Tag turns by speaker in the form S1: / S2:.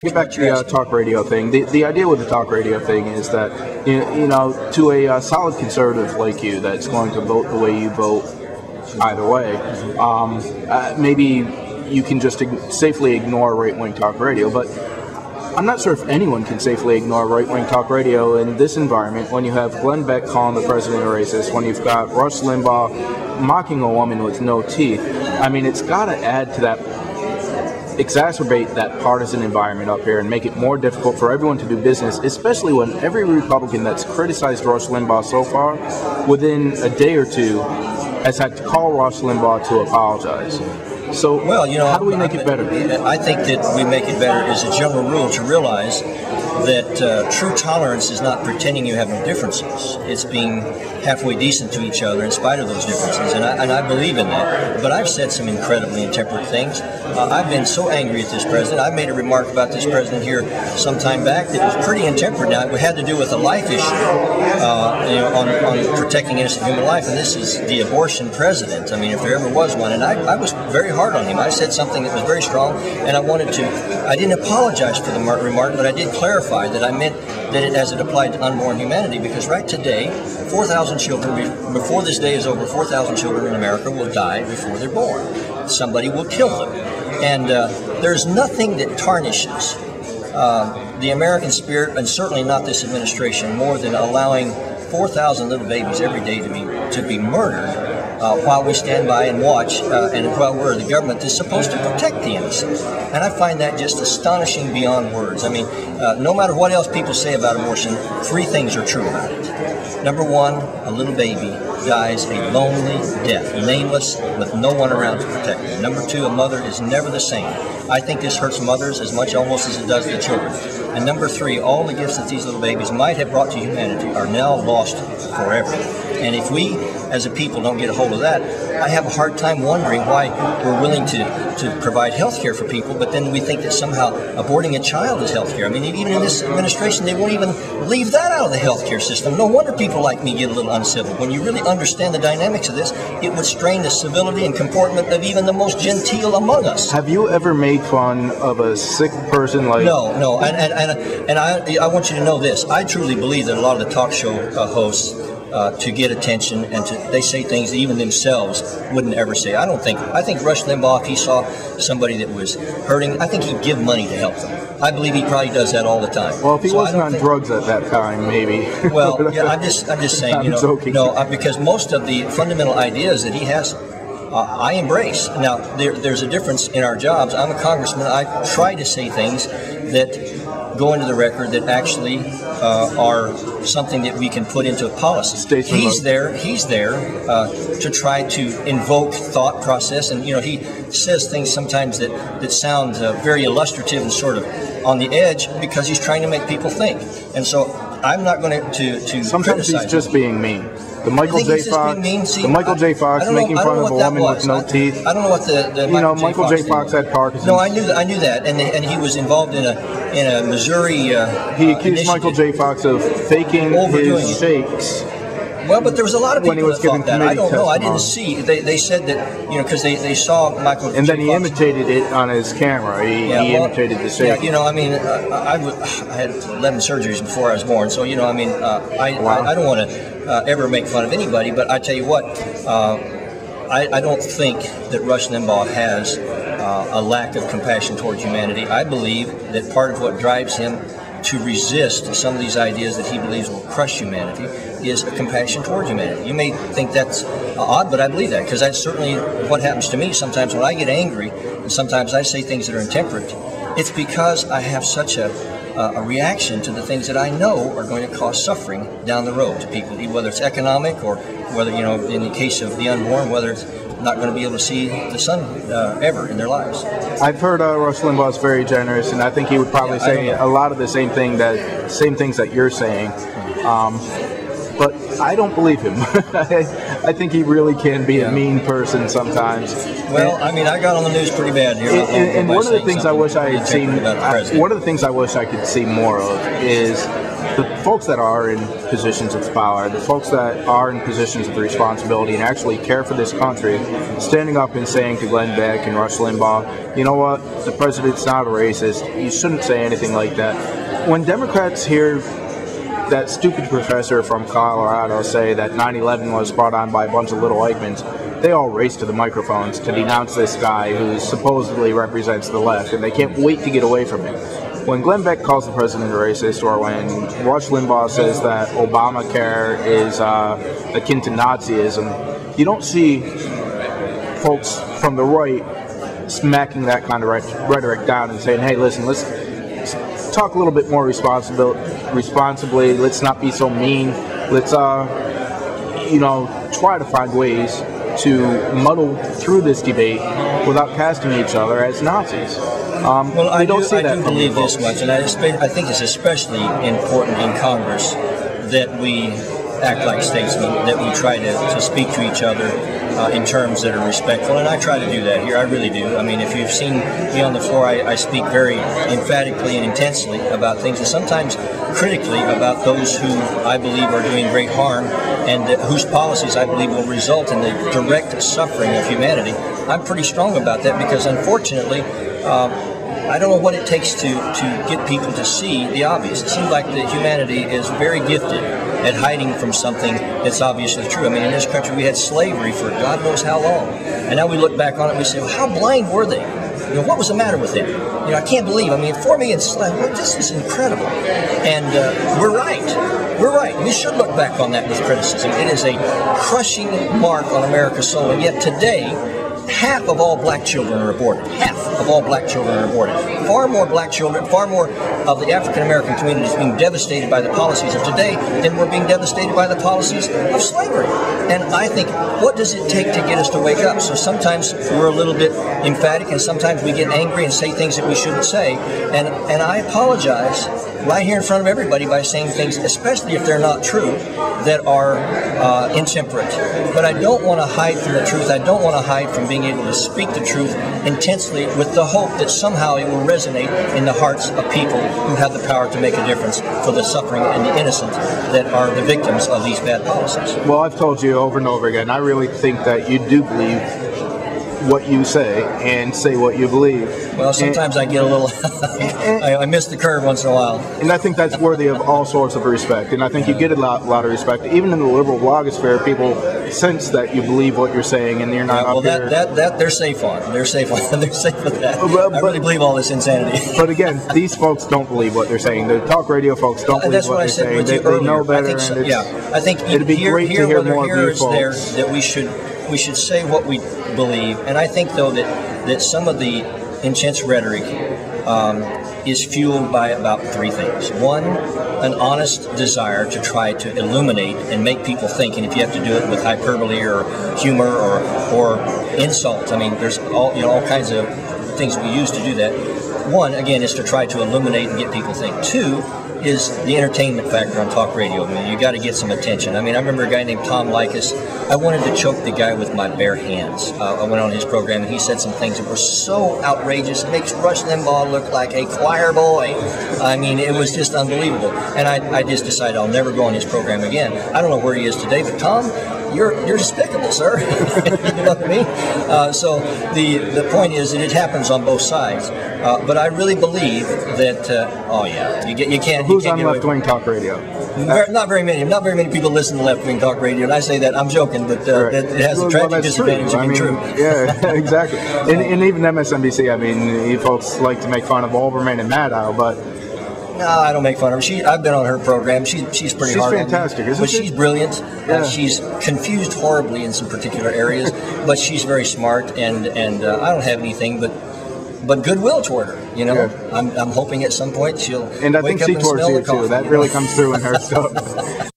S1: Get back to the talk radio thing. The idea with the talk radio thing is that, to a solid conservative like you that's going to vote the way you vote either way, maybe you can just safely ignore right-wing talk radio. But I'm not sure if anyone can safely ignore right-wing talk radio in this environment when you have Glenn Beck calling the president a racist, when you've got Rush Limbaugh mocking a woman with no teeth. I mean, it's got to add to that, exacerbate that partisan environment up here and make it more difficult for everyone to do business, especially when every Republican that's criticized Rush Limbaugh so far, within a day or two, has had to call Rush Limbaugh to apologize. So,
S2: well,
S1: how do we make it better?
S2: I think that we make it better as a general rule to realize that true tolerance is not pretending you have no differences. It's being halfway decent to each other in spite of those differences, and I believe in that. But I've said some incredibly intemperate things. I've been so angry at this president. I made a remark about this president here some time back that was pretty intemperate. Now, it had to do with a life issue, on protecting innocent human life, and this is the abortion president. I mean, if there ever was one, and I was very hard on him. I said something that was very strong, and I didn't apologize for the remark, but I did clarify that I meant that as it applied to unborn humanity, because right today, 4,000 children, before this day is over, 4,000 children in America will die before they're born. Somebody will kill them. And there's nothing that tarnishes the American spirit, and certainly not this administration, more than allowing 4,000 little babies every day to be murdered while we stand by and watch, and while we're the government that's supposed to protect the innocent. And I find that just astonishing beyond words. I mean, no matter what else people say about abortion, three things are true about it. Number one, a little baby dies a lonely death, nameless, with no one around to protect them. Number two, a mother is never the same. I think this hurts mothers as much almost as it does the children. And number three, all the gifts that these little babies might have brought to humanity are now lost forever. And if we, as a people, don't get a hold of that, I have a hard time wondering why we're willing to provide health care for people, but then we think that somehow aborting a child is health care. I mean, even in this administration, they won't even leave that out of the health care system. No wonder people like me get a little uncivil. When you really understand the dynamics of this, it would strain the civility and comportment of even the most genteel among us.
S1: Have you ever made fun of a sick person like...
S2: No, and I want you to know this. I truly believe that a lot of the talk show hosts, to get attention, and they say things that even themselves wouldn't ever say. I think Rush Limbaugh, if he saw somebody that was hurting, I think he'd give money to help them. I believe he probably does that all the time.
S1: Well, if he wasn't on drugs at that time, maybe.
S2: Well, yeah, I'm just saying, because most of the fundamental ideas that he has, I embrace. Now, there's a difference in our jobs. I'm a congressman. I try to say things that go into the record that actually are something that we can put into policy. He's there to try to invoke thought process, and he says things sometimes that sound very illustrative and sort of on the edge because he's trying to make people think. And so I'm not going to
S1: sometimes he's just being mean. The Michael J. Fox making fun of a woman with no teeth.
S2: I don't know what the
S1: Michael J. Fox had Parkinson's.
S2: No, I knew that, and he was involved in a Missouri.
S1: He accused Michael J. Fox of faking his shakes.
S2: Well, but there was a lot of people that thought that. I don't know. I didn't see. They said that because they saw Michael.
S1: And then he imitated it on his camera. He imitated the shake.
S2: Yeah, I had 11 surgeries before I was born, so I don't want to ever make fun of anybody. But I tell you what, I don't think that Rush Limbaugh has a lack of compassion towards humanity. I believe that part of what drives him to resist some of these ideas that he believes will crush humanity is a compassion toward humanity. You may think that's odd, but I believe that, because that's certainly what happens to me sometimes when I get angry, and sometimes I say things that are intemperate. It's because I have such a reaction to the things that I know are going to cause suffering down the road to people, whether it's economic or whether, in the case of the unborn, whether it's not going to be able to see the sun ever in their lives.
S1: I've heard Rush Limbaugh is very generous, and I think he would probably say a lot of the same things that you're saying. But I don't believe him. I think he really can be a mean person sometimes.
S2: Well, I got on the news pretty bad here.
S1: And one of the things I wish I had seen, one of the things I wish I could see more of is the folks that are in positions of power, the folks that are in positions of responsibility and actually care for this country, standing up and saying to Glenn Beck and Rush Limbaugh, you know what, the president's not a racist, you shouldn't say anything like that. When Democrats hear that stupid professor from Colorado say that 9/11 was brought on by a bunch of little Eichmanns, they all race to the microphones to denounce this guy who supposedly represents the left, and they can't wait to get away from him. When Glenn Beck calls the president a racist, or when Rush Limbaugh says that Obamacare is akin to Nazism, you don't see folks from the right smacking that kind of rhetoric down and saying, hey, listen, let's talk a little bit more responsibly, let's not be so mean, let's try to find ways to muddle through this debate without casting each other as Nazis.
S2: Well, I do believe this much, and I think it's especially important in Congress that we act like statesmen, that we try to speak to each other in terms that are respectful, and I try to do that here. I really do. I mean, if you've seen me on the floor, I speak very emphatically and intensely about things, and sometimes critically about those who I believe are doing great harm and whose policies I believe will result in the direct suffering of humanity. I'm pretty strong about that because, unfortunately, I don't know what it takes to get people to see the obvious. It seems like that humanity is very gifted at hiding from something that's obviously true. I mean, in this country we had slavery for God knows how long, and now we look back on it and we say, well, how blind were they? You know, what was the matter with them? You know, I can't believe. I mean, 4 million slaves. Well, this is incredible, and we're right. We're right. We should look back on that with criticism. It is a crushing mark on America's soul, and yet today, half of all black children are aborted. Half of all black children are aborted. Far more black children, far more of the African American community is being devastated by the policies of today than we're being devastated by the policies of slavery. And I think, what does it take to get us to wake up? So sometimes we're a little bit emphatic, and sometimes we get angry and say things that we shouldn't say. And I apologize right here in front of everybody by saying things, especially if they're not true, that are intemperate. But I don't want to hide from the truth. I don't want to hide from being able to speak the truth intensely with the hope that somehow it will resonate in the hearts of people who have the power to make a difference for the suffering and the innocent that are the victims of these bad policies.
S1: Well, I've told you over and over again, I really think that you do believe what you say and say what you believe.
S2: Well, sometimes I get a little, I miss the curve once in a while.
S1: And I think that's worthy of all sorts of respect. And I think you get a lot of respect. Even in the liberal blogosphere, people sense that you believe what you're saying and you're not
S2: well,
S1: up here.
S2: That they're safe on. They're safe on. They're safe with that. I really believe all this insanity.
S1: But again, these folks don't believe what they're saying. The talk radio folks don't believe what they're saying.
S2: They
S1: know better.
S2: I think I think
S1: it'd be great to hear more of you folks.
S2: That we should say what we believe, and I think though that some of the intense rhetoric is fueled by about 3 things. One, an honest desire to try to illuminate and make people think, and if you have to do it with hyperbole or humor or insult, I mean, there's all kinds of things we use to do that. One, again, is to try to illuminate and get people to think. 2 is the entertainment factor on talk radio. I mean, you got to get some attention. I mean, I remember a guy named Tom Likas. I wanted to choke the guy with my bare hands. I went on his program and he said some things that were so outrageous. It makes Rush Limbaugh look like a choir boy. I mean, it was just unbelievable. And I just decided I'll never go on his program again. I don't know where he is today, but Tom, you're despicable, sir. You know what I mean? So the point is that it happens on both sides. But I really believe that. You can't.
S1: Who's on left-wing talk radio?
S2: Not very many. Not very many people listen to left-wing talk radio, and I say that I'm joking, but it has a tragic disadvantage of being true.
S1: Yeah, exactly. And even MSNBC. I mean, you folks like to make fun of Olbermann and Maddow, but.
S2: No, I don't make fun of her. I've been on her program. She's pretty hard.
S1: She's fantastic, isn't she?
S2: But she's brilliant.
S1: Yeah.
S2: She's confused horribly in some particular areas, but she's very smart. And I don't have anything but goodwill toward her. You know, yeah. I'm hoping at some point she'll.
S1: And I think she towards you too. That really comes through in her stuff.